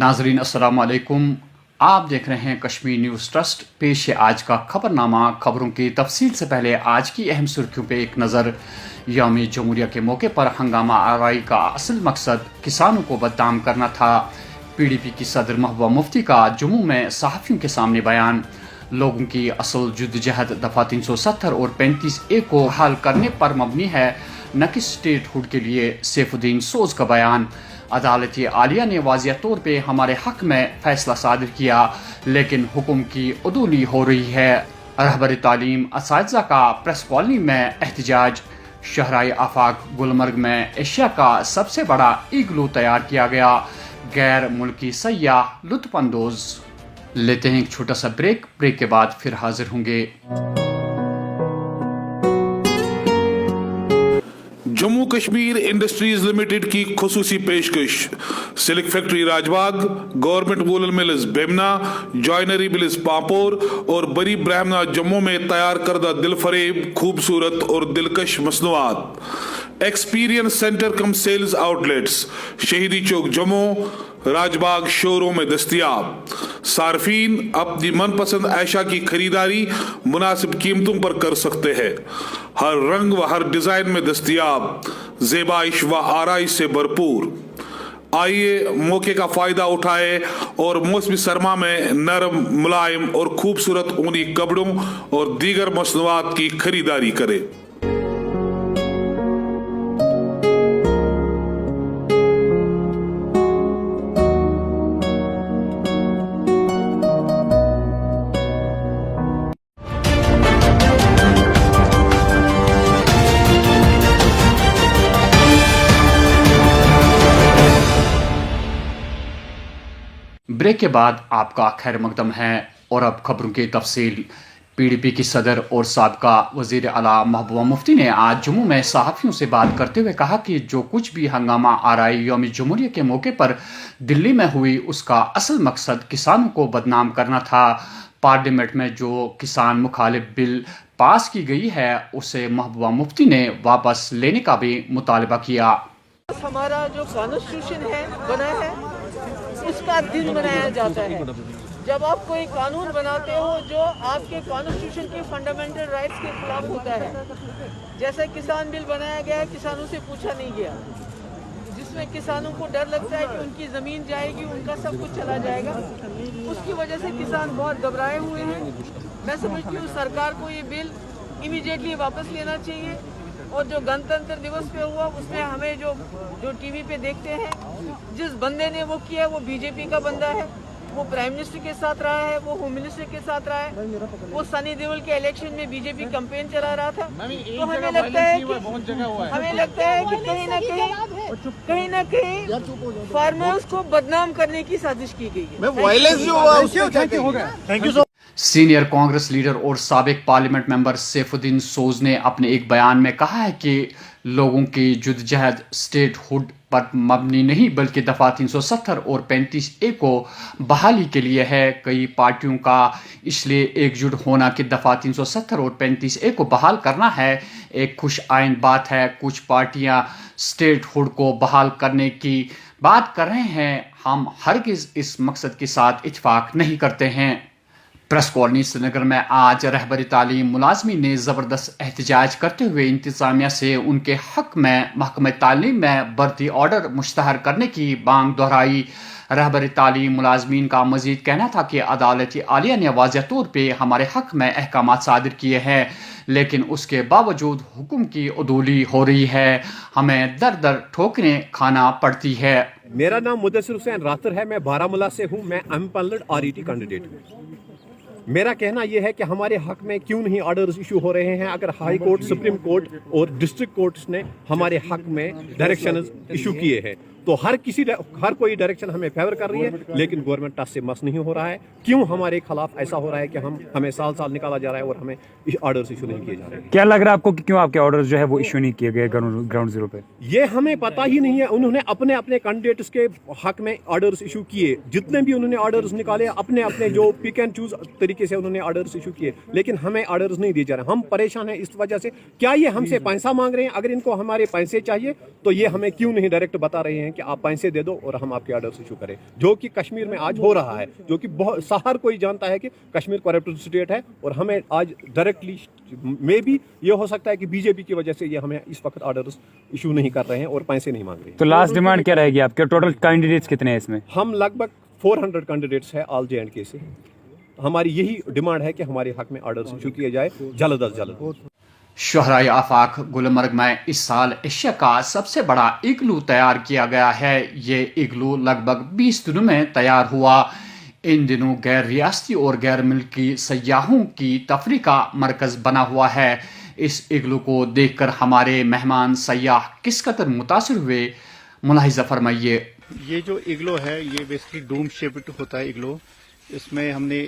नाजरीन अस्सलाम वालेकुम। आप देख रहे हैं कश्मीर न्यूज़ ट्रस्ट। पेश है आज का खबरनामा। खबरों की तफसील से पहले आज की अहम सुर्खियों पे एक नज़र। यौम जमहूरिया के मौके पर हंगामा आराई का असल मकसद किसानों को बदनाम करना था। PDP की सदर महबूबा मुफ्ती का जम्मू में सहाफ़ियों के सामने बयान। लोगों की असल जद्दोजहद दफ़ा 370 और 35A को हल करने पर मबनी है, न कि स्टेट हुड के लिए सैफुद्दीन सोज का बयान। अदालत आलिया ने वाज़िया तौर पे हमारे हक में फैसला सादिर किया, लेकिन हुक्म की अदूली हो रही है। रहबर तालीम असातिज़ा का प्रेस कॉलोनी में एहतजाज। शहराई आफाक गुलमर्ग में एशिया का सबसे बड़ा इग्लू तैयार किया गया। गैर मुल्की सयाह लुत्फ़ अंदोज। लेते हैं एक छोटा सा ब्रेक के बाद फिर हाजिर होंगे। जम्मू कश्मीर इंडस्ट्रीज लिमिटेड की खुसूसी पेशकश। Silk factory Rajbagh, government woollen mills Bemina, joinery mills Pampore और बरी ब्राह्मणा जम्मू में तैयार करदा दिलफरेब, खूबसूरत और दिलकश मसनूआत। एक्सपीरियंस सेंटर कम सेल्स आउटलेट्स शहीदी चौक जम्मू, राजबाग शोरूम में दस्तियाब। सार्फिन अपनी मनपसंद ऐशा की खरीदारी मुनासिब कीमतों पर कर सकते हैं। हर रंग व हर डिजाइन में दस्तियाब, ज़ेबाइश व आराइश से भरपूर। आइए मौके का फायदा उठाए और मौसमी सरमा में नरम, मुलायम और खूबसूरत ऊनी कपड़ों और दीगर मसनूआत की खरीदारी करें। ब्रेक के बाद आपका खैर मकदम है और अब खबरों की तफसील। PDP की सदर और साबका वज़ीर आला महबूबा मुफ्ती ने आज जम्मू में सहाफ़ियों से बात करते हुए कहा कि जो कुछ भी हंगामा आराई यौम जमहूरिया के मौके पर दिल्ली में हुई, उसका असल मकसद किसानों को बदनाम करना था। पार्लियामेंट में जो किसान मुखालिफ बिल पास की गई है, उसे महबूबा मुफ्ती ने वापस लेने का भी मुतालबा किया। हमारा जो कॉन्स्टिट्यूशन है बना है, उसका दिन मनाया जाता है। जब आप कोई कानून बनाते हो जो आपके कॉन्स्टिट्यूशन के फंडामेंटल राइट्स के खिलाफ होता है, जैसे किसान बिल बनाया गया, किसानों से पूछा नहीं गया, जिसमें किसानों को डर लगता है कि उनकी ज़मीन जाएगी, उनका सब कुछ चला जाएगा, उसकी वजह से किसान बहुत घबराए हुए हैं। मैं समझती हूँ सरकार को ये बिल इमीडिएटली वापस लेना चाहिए। और जो गणतंत्र दिवस पे हुआ, उसमें हमें जो टीवी पे देखते हैं, जिस बंदे ने वो किया वो बीजेपी का बंदा है। वो प्राइम मिनिस्टर के साथ रहा है, वो होम मिनिस्टर के साथ रहा है, वो सनी देओल के इलेक्शन में बीजेपी कैंपेन चला रहा था। तो हमें लगता है कि कहीं ना कहीं फार्मर्स को बदनाम करने की साजिश की गई है। सीनियर कांग्रेस लीडर और साबिक पार्लियामेंट मेंबर सैफुद्दीन सोज ने अपने एक बयान में कहा है कि लोगों की जद्दोजहद स्टेट हुड पर मबनी नहीं, बल्कि दफ़ा 370 और 35A को बहाली के लिए है। कई पार्टियों का इसलिए एकजुट होना कि दफ़ा 370 और 35A को बहाल करना है एक खुश आइंद बात है। कुछ पार्टियां स्टेट हुड को बहाल करने की बात कर रहे हैं। हम हरगिज़ इस मकसद के साथ इत्तेफाक नहीं करते हैं। प्रेस कॉलोनी श्रीनगर में आज रहबरी तालीम मुलाजमीन ने ज़बरदस्त एहतजाज करते हुए इंतज़ामिया से उनके हक में महकमा तालीम में भर्ती ऑर्डर मुश्तहर करने की मांग दोहराई। रहबरी तालीम मुलाजमीन का मजीद कहना था कि अदालत आलिया ने वाज़िया तौर पे हमारे हक में अहकाम सादिर किए हैं, लेकिन उसके बावजूद हुक्म की अदूली हो रही है। हमें दर दर ठोकरें खाना पड़ती है। मेरा नाम मुदस्सिर हुसैन रातर है, मैं बारामूला से हूँ। मैं अनपैनल्ड RET कैंडिडेट हूँ। मेरा कहना यह है कि हमारे हक में क्यों नहीं ऑर्डर्स इशू हो रहे हैं। अगर हाई कोर्ट, सुप्रीम कोर्ट और डिस्ट्रिक्ट कोर्ट्स ने हमारे हक में डायरेक्शन इशू किए हैं, तो हर कोई डायरेक्शन हमें फेवर कर रही है, लेकिन गवर्नमेंट टच से मस नहीं हो रहा है। क्यों हमारे खिलाफ ऐसा हो रहा है कि हमें साल साल निकाला जा रहा है और हमें ऑर्डर्स इशू नहीं किए जा रहे हैं। क्या लग रहा है आपको कि क्यों आपके ऑर्डर्स जो है वो इशू नहीं किए गए ग्राउंड जीरो पे? ये हमें पता ही नहीं है। उन्होंने अपने अपने कैंडिडेट्स के हक में ऑर्डर्स इशू किए, जितने भी उन्होंने ऑर्डर्स निकाले अपने अपने जो पिक एंड चूज तरीके से उन्होंने ऑर्डर्स इशू किए, लेकिन हमें ऑर्डर्स नहीं दिए जा रहे। हम परेशान हैं इस वजह से। क्या ये हमसे पैसा मांग रहे हैं? अगर इनको हमारे पैसे चाहिए तो ये हमें क्यों नहीं डायरेक्ट बता रहे हैं हैं कि आप पैसे दे दो और हम आपके ऑर्डर्स इशू करें, जो कि कश्मीर में आज हो रहा है, जो कि बहुत हर कोई जानता है कि कश्मीर करप्टेड स्टेट है। और हमें आज डायरेक्टली में भी ये हो सकता है कि बीजेपी की वजह से ये हमें इस वक्त ऑर्डर्स इशू नहीं कर रहे हैं और पैसे नहीं मांग रहे हैं। तो लास्ट डिमांड क्या रहेगी आपके? टोटल कैंडिडेट्स कितने हैं इसमें? हम लगभग 400 कैंडिडेट्स हैं ऑल J&K से। हमारी यही डिमांड है कि हमारे हक में ऑर्डर्स इशू किए जाए जल्द अज जल्द। शहराए आफाक गुलमर्ग में इस साल एशिया का सबसे बड़ा इग्लू तैयार किया गया है। ये इग्लू लगभग 20 दिनों में तैयार हुआ। इन दिनों गैर रियासती और गैर मुल्की सयाहों की तफरी का मरकज बना हुआ है। इस इग्लू को देखकर हमारे मेहमान सयाह किस कदर मुतासिर हुए, मुलाहिजा फरमाइए। ये जो इग्लो है ये बेसिकली डूम शेप्ड होता है इग्लो। इसमें हमने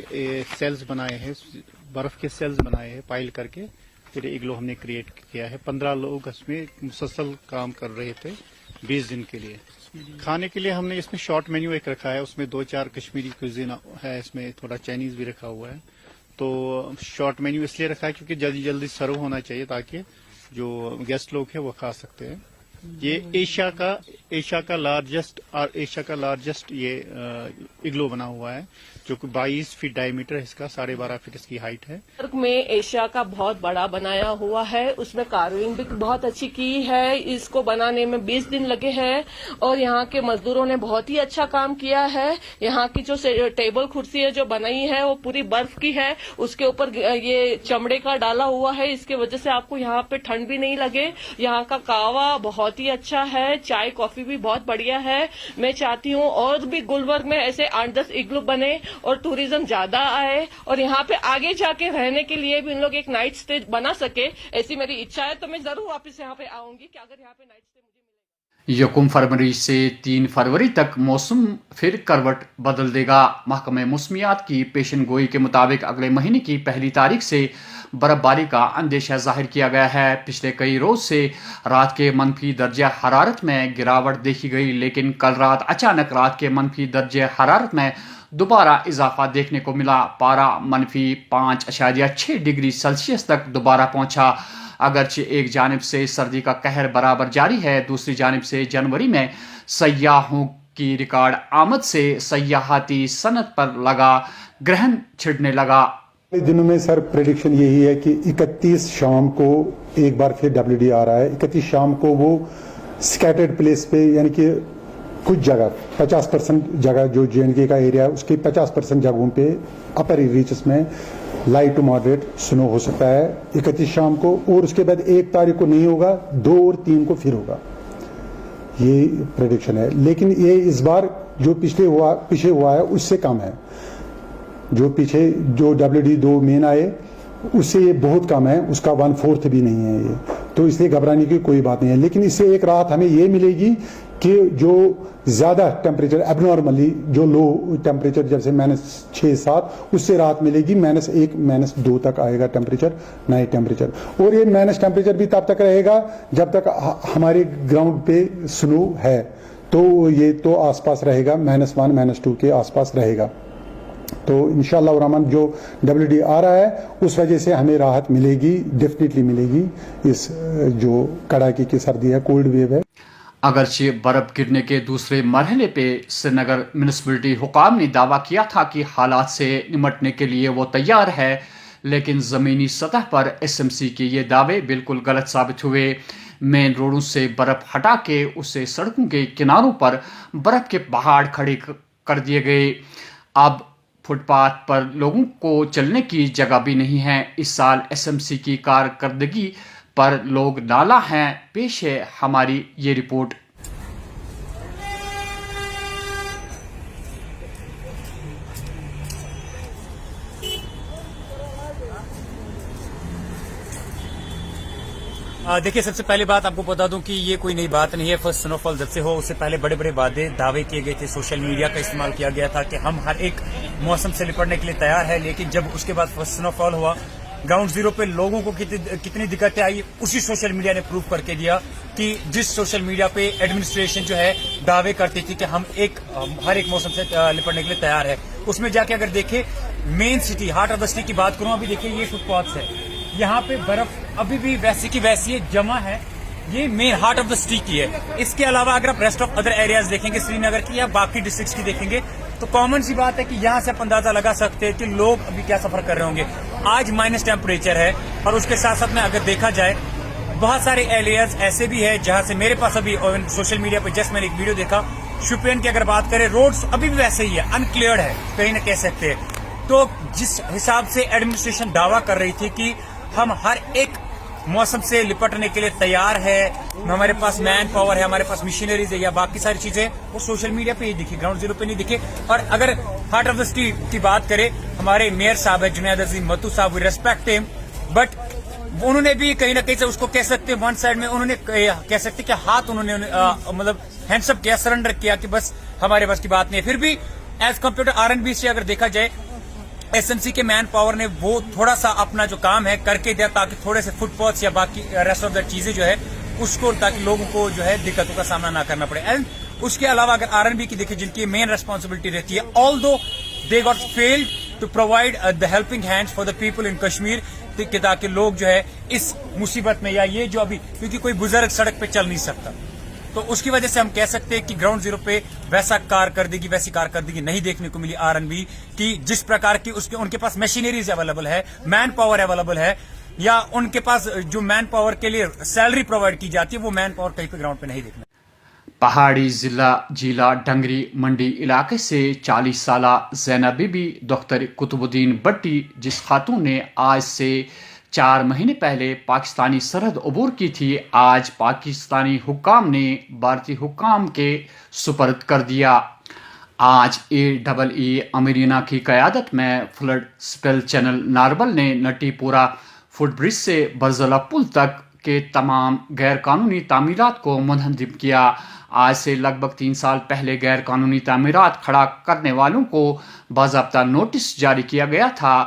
सेल्स बनाए हैं, बर्फ के सेल्स बनाए हैं पाइल करके, फिर इग्लो हमने क्रिएट किया है। 15 लोग इसमें मुसलसल काम कर रहे थे 20 दिन के लिए। खाने के लिए हमने इसमें शॉर्ट मेन्यू एक रखा है, उसमें 2-4 कश्मीरी कुजीन है, इसमें थोड़ा चाइनीज भी रखा हुआ है। तो शॉर्ट मेन्यू इसलिए रखा है क्योंकि जल्दी जल्दी सर्व होना चाहिए ताकि जो गेस्ट लोग हैं वो खा सकते हैं। ये एशिया का लार्जेस्ट ये इग्लो बना हुआ है, जो कि 22 फीट डायमीटर है इसका, 12.5 फीट इसकी हाइट है। में एशिया का बहुत बड़ा बनाया हुआ है, उसमें कार्विंग भी बहुत अच्छी की है। इसको बनाने में 20 दिन लगे हैं और यहाँ के मजदूरों ने बहुत ही अच्छा काम किया है। यहाँ की जो टेबल कुर्सी है जो बनाई है वो पूरी बर्फ की है, उसके ऊपर ये चमड़े का डाला हुआ है, इसके वजह से आपको यहाँ पे ठंड भी नहीं लगे। यहाँ का कावा बहुत ही अच्छा है, चाय कॉफी भी बहुत बढ़िया है। मैं चाहती हूँ और भी गुलबर्ग में ऐसे 8-10 इग्लू बने और टूरिज्म ज्यादा आए और यहाँ पे आगे जाके रहने के लिए भी इन लोग एक नाइट स्टे बना सके, ऐसी मेरी इच्छा है। तो मैं जरूर वापस यहाँ पे आऊंगी कि अगर यहाँ पे नाइट स्टे मुझे मिलेगा। 1 फरवरी से 3 फरवरी तक मौसम फिर करवट बदल देगा। महकमे मौसमियात की पेशन गोई के मुताबिक अगले महीने की 1 तारीख से बर्फबारी का अंदेशा जाहिर किया गया है। पिछले कई रोज से रात के मनफी दर्जे हरारत में गिरावट देखी गई, लेकिन कल रात अचानक रात के मनफी दर्जे हरारत में दोबारा इजाफा देखने को मिला। पारा मनफी 5.6 डिग्री सेल्सियस तक दोबारा पहुंचा। अगरचे एक जानिब से सर्दी का कहर बराबर जारी है, दूसरी जानिब से जनवरी में सयाहों की रिकॉर्ड आमद से सयाहती सनत पर लगा ग्रहण छिड़ने लगा। दिनों में सर प्रेडिक्शन यही है कि 31 शाम को एक बार फिर WD आ रहा है। 31 शाम को वो स्कैटर्ड प्लेस पे, यानी कि कुछ जगह 50% जगह जो J&K का एरिया है उसके 50% जगहों पे अपर रीचेस में लाइट टू मॉडरेट स्नो हो सकता है 31 शाम को। और उसके बाद 1 तारीख को नहीं होगा, 2 और 3 को फिर होगा, ये प्रेडिक्शन है। लेकिन ये इस बार जो पीछे हुआ है उससे कम है। जो पीछे जो WD2 मेन आए उससे ये बहुत कम है, उसका 1/4 भी नहीं है ये, तो इसलिए घबराने की कोई बात नहीं है। लेकिन इससे एक राहत हमें ये मिलेगी कि जो ज्यादा टेम्परेचर एबनॉर्मली जो लो टेम्परेचर जैसे -6-7 उससे राहत मिलेगी। -1 -2 तक आएगा टेम्परेचर, नाइट टेम्परेचर। और ये माइनस टेम्परेचर भी तब तक रहेगा जब तक हमारे ग्राउंड पे स्नो है, तो ये तो आसपास रहेगा, -1 -2 के आसपास रहेगा। तो इंशाअल्लाह रहमान जो WD आ रहा है उस वजह से हमें राहत मिलेगी, डेफिनेटली मिलेगी। इस जो कड़ाके की सर्दी है, कोल्ड वेव है। अगरचे बर्फ गिरने के दूसरे मरहले पे श्रीनगर म्यूनिसिपलिटी हुकाम ने दावा किया था कि हालात से निमटने के लिए वो तैयार है, लेकिन ज़मीनी सतह पर SMC के ये दावे बिल्कुल गलत साबित हुए। मेन रोडों से बर्फ हटा के उसे सड़कों के किनारों पर बर्फ के पहाड़ खड़े कर दिए गए। अब फुटपाथ पर लोगों को चलने की जगह भी नहीं है। इस साल SMC की कारकर्दगी पर लोग नाला हैं। पेश है हमारी ये रिपोर्ट। देखिए, सबसे पहली बात आपको बता दूं कि ये कोई नई बात नहीं है। फर्स्ट स्नोफॉल जब से हो उससे पहले बड़े बड़े दावे किए गए थे, सोशल मीडिया का इस्तेमाल किया गया था कि हम हर एक मौसम से निपटने के लिए तैयार है। लेकिन जब उसके बाद फर्स्ट स्नोफॉल हुआ, ग्राउंड जीरो पे लोगों को कितनी दिक्कतें आई, उसी सोशल मीडिया ने प्रूव करके दिया कि जिस सोशल मीडिया पे एडमिनिस्ट्रेशन जो है दावे करती थी कि हम हर एक मौसम से निपटने के लिए तैयार है, उसमें जाके अगर देखें main city heart of the city की बात करूं, अभी देखिए ये फुटपाथ है, यहाँ पे बर्फ अभी भी वैसी की वैसी जमा है। یہ مین ہارٹ آف دا سٹی کی ہے. اس کے علاوہ اگر آپ ریسٹ آف ادر ایریاز دیکھیں گے سری نگر کی یا باقی ڈسٹرکٹس کی دیکھیں گے تو کامن سی بات ہے کہ یہاں سے آپ اندازہ لگا سکتے ہیں کہ لوگ ابھی کیا سفر کر رہے ہوں گے. آج مائنس ٹیمپریچر ہے اور اس کے ساتھ ساتھ میں اگر دیکھا جائے بہت سارے ایریاز ایسے بھی ہے جہاں سے میرے پاس ابھی سوشل میڈیا پہ جسٹ میں نے ایک ویڈیو دیکھا شوپین کی اگر بات کریں روڈز ابھی بھی ویسے ہی ہے انکلیئرڈ ہے کہیں نہ کہہ سکتے ہیں. تو جس حساب سے ایڈمنسٹریشن دعویٰ کر رہی تھی کہ ہم ہر ایک موسم سے لپٹنے کے لیے تیار ہے, ہمارے پاس مین پاور ہے, ہمارے پاس مشینریز ہے یا باقی ساری چیزیں, وہ سوشل میڈیا پہ ہی دکھی, گراؤنڈ زیرو پہ نہیں دکھے. اور اگر ہارٹ آف دا سٹی کی بات کریں ہمارے میئر صاحب ہے جنید عظیم متو صاحب, وی ریسپیکٹ ہم, بٹ انہوں نے بھی کہیں نہ کہیں سے اس کو کہہ سکتے ہیں ون سائڈ میں انہوں نے کہہ سکتے کہ ہاتھ انہوں نے مطلب ہینڈس اپ کیا, سرنڈر کیا کہ بس ہمارے بس کی بات نہیں ہے. پھر بھی ایز کمپیئر ٹو RNB سے اگر دیکھا جائے SMC کے مین پاور نے وہ تھوڑا سا اپنا جو کام ہے کر کے دیا تاکہ تھوڑے سے فٹ پاتھس یا باقی ریسٹ آف دا چیزیں جو ہے اس کو تاکہ لوگوں کو جو ہے دقتوں کا سامنا نہ کرنا پڑے. اینڈ اس کے علاوہ اگر RNB کی دیکھیں جن کی مین ریسپانسبلٹی رہتی ہے although they got field to provide the helping hands for the people in Kashmir کہ تاکہ لوگ جو ہے اس مصیبت میں یا یہ جو ابھی کیونکہ کوئی بزرگ سڑک پہ چل نہیں سکتا تو اس کی وجہ سے ہم کہہ سکتے ہیں کہ گراؤنڈ زیرو پہ ویسی کارکردگی نہیں دیکھنے کو ملی RNB کی جس پرکار کی ان کے پاس مشینریز اویلیبل ہے, مین پاور اویلیبل ہے, یا ان کے پاس جو مین پاور کے لیے سیلری پرووائڈ کی جاتی ہے وہ مین پاور کہیں پہ گراؤنڈ پہ نہیں دیکھنا. پہاڑی ضلع جیلا ڈنگری منڈی علاقے سے 40 سالہ زینب بی بی دختر قطب الدین بٹی جس خاتون نے آج سے 4 مہینے پہلے پاکستانی سرحد عبور کی تھی, آج پاکستانی حکام نے بھارتی حکام کے سپرد کر دیا. آج AEE امیرینا کی قیادت میں فلڈ سپیل چینل ناربل نے نٹی پورہ فٹ برج سے برزلہ پل تک کے تمام غیر قانونی تعمیرات کو منہدم کیا. آج سے لگ بھگ 3 سال پہلے غیر قانونی تعمیرات کھڑا کرنے والوں کو باضابطہ نوٹس جاری کیا گیا تھا.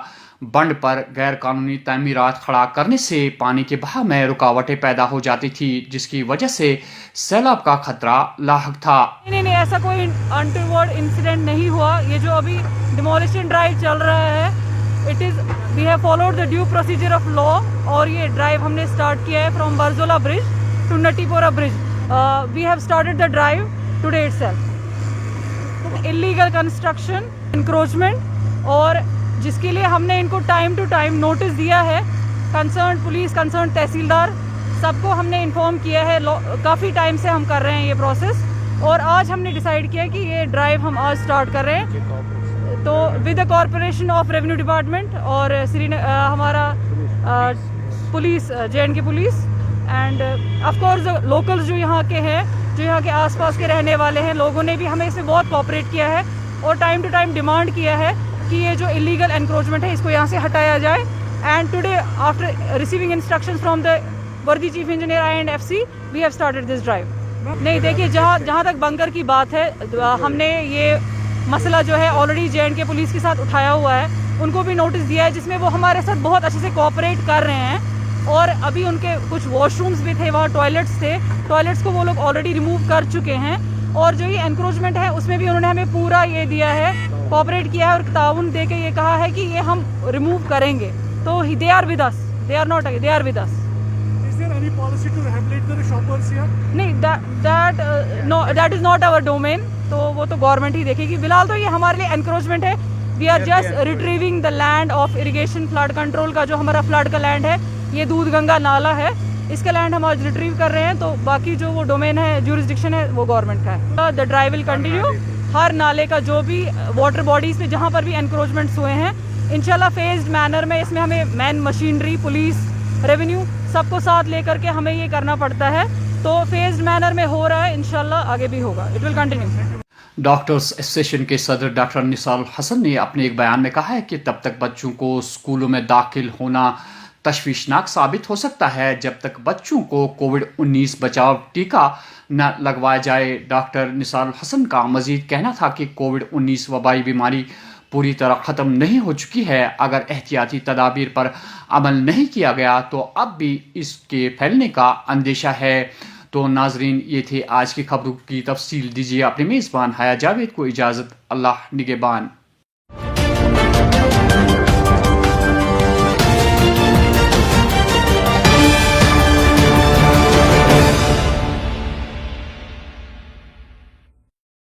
بند پر غیر قانونی تعمیرات کھڑا کرنے سے پانی کے بہاؤ میں رکاوٹیں پیدا ہو جاتی تھی جس کی وجہ سے سیلاب کا خطرہ لاحق تھا. نہیں ایسا کوئی انٹروورڈ انسیڈنٹ نہیں ہوا. یہ جو ابھی ڈیمولیشن ڈرائیو چل رہا ہے we have followed the due procedure of law اور یہ ڈرائیو ہم نے اسٹارٹ کیا ہے from برزولہ bridge to Natipora bridge. We have started the drive today itself. Illegal construction encroachment اور جس کے لیے ہم نے ان کو ٹائم ٹو ٹائم نوٹس دیا ہے, کنسرن پولیس کنسرن تحصیلدار سب کو ہم نے انفارم کیا ہے. کافی ٹائم سے ہم کر رہے ہیں یہ پروسیس اور آج ہم نے ڈیسائیڈ کیا کہ یہ ڈرائیو ہم آج اسٹارٹ کر رہے ہیں. تو with the corporation of revenue department اور ہمارا police JNK police and of course locals جو یہاں کے ہیں جو یہاں کے آس پاس کے رہنے والے ہیں لوگوں نے بھی ہمیں اس میں بہت کوآپریٹ کیا ہے اور ٹائم ٹو ٹائم ڈیمانڈ کیا ہے کہ یہ جو انلیگل انکروچمنٹ ہے اس کو یہاں سے ہٹایا جائے. And today after receiving instruction from the وردی chief engineer INFC we have started this drive. نہیں دیکھیے جہاں تک بنکر کی بات ہے ہم نے یہ مسئلہ جو ہے آلریڈی JNK پولیس کے ساتھ اٹھایا ہوا ہے, ان کو بھی نوٹس دیا ہے جس میں وہ ہمارے ساتھ بہت اچھے سے کوآپریٹ کر رہے ہیں. اور ابھی ان کے کچھ واش رومز بھی تھے, وہاں ٹوائلٹس تھے, ٹوائلٹس کو وہ لوگ آلریڈی ریموو کر چکے ہیں. اور جو یہ انکروچمنٹ ہے اس میں بھی انہوں نے ہمیں پورا یہ دیا ہے, کوآپریٹ کیا ہے اور تعاون دے کے یہ کہا ہے کہ یہ ہم ریموو کریں گے. تو they are with us, they are not against, they are with us. Is there any policy to rehabilitate the shoppers here? نہیں no, that is not our domain. تو وہ تو گورنمنٹ ہی دیکھے گی. فی الحال تو یہ ہمارے لیے انکروچمنٹ ہے. We are just retrieving the land of irrigation flood control کا جو ہمارا فلڈ کا لینڈ ہے, یہ دودھ گنگا نالا ہے, اس کا لینڈ ہم آج ریٹریو کر رہے ہیں. تو باقی جو وہ ڈومین ہے جورسڈکشن ہے وہ گورنمنٹ کا ہے. The drive will continue. ہر نالے کا جو بھی واٹر باڈیز میں جہاں پر بھی انکروچمنٹس ہوئے ہیں انشاءاللہ فیزڈ مینر میں اس میں ہمیں مین مشینری پولیس ریونیو سب کو ساتھ لے کر کے ہمیں یہ کرنا پڑتا ہے. تو فیزڈ مینر میں ہو رہا ہے, انشاءاللہ آگے بھی ہوگا. It will continue. Doctors association کے صدر ڈاکٹر نثار الحسن نے اپنے ایک بیان میں کہا ہے کہ تب تک بچوں کو اسکولوں میں داخل ہونا تشویشناک ثابت ہو سکتا ہے جب تک بچوں کو کووڈ-19 بچاؤ ٹیکہ نہ لگوایا جائے. ڈاکٹر نثار الحسن کا مزید کہنا تھا کہ کووڈ-19 وبائی بیماری پوری طرح ختم نہیں ہو چکی ہے. اگر احتیاطی تدابیر پر عمل نہیں کیا گیا تو اب بھی اس کے پھیلنے کا اندیشہ ہے. تو ناظرین, یہ تھے آج کی خبروں کی تفصیل. دیجیے اپنے میزبان حیا جاوید کو اجازت. اللہ نگہبان.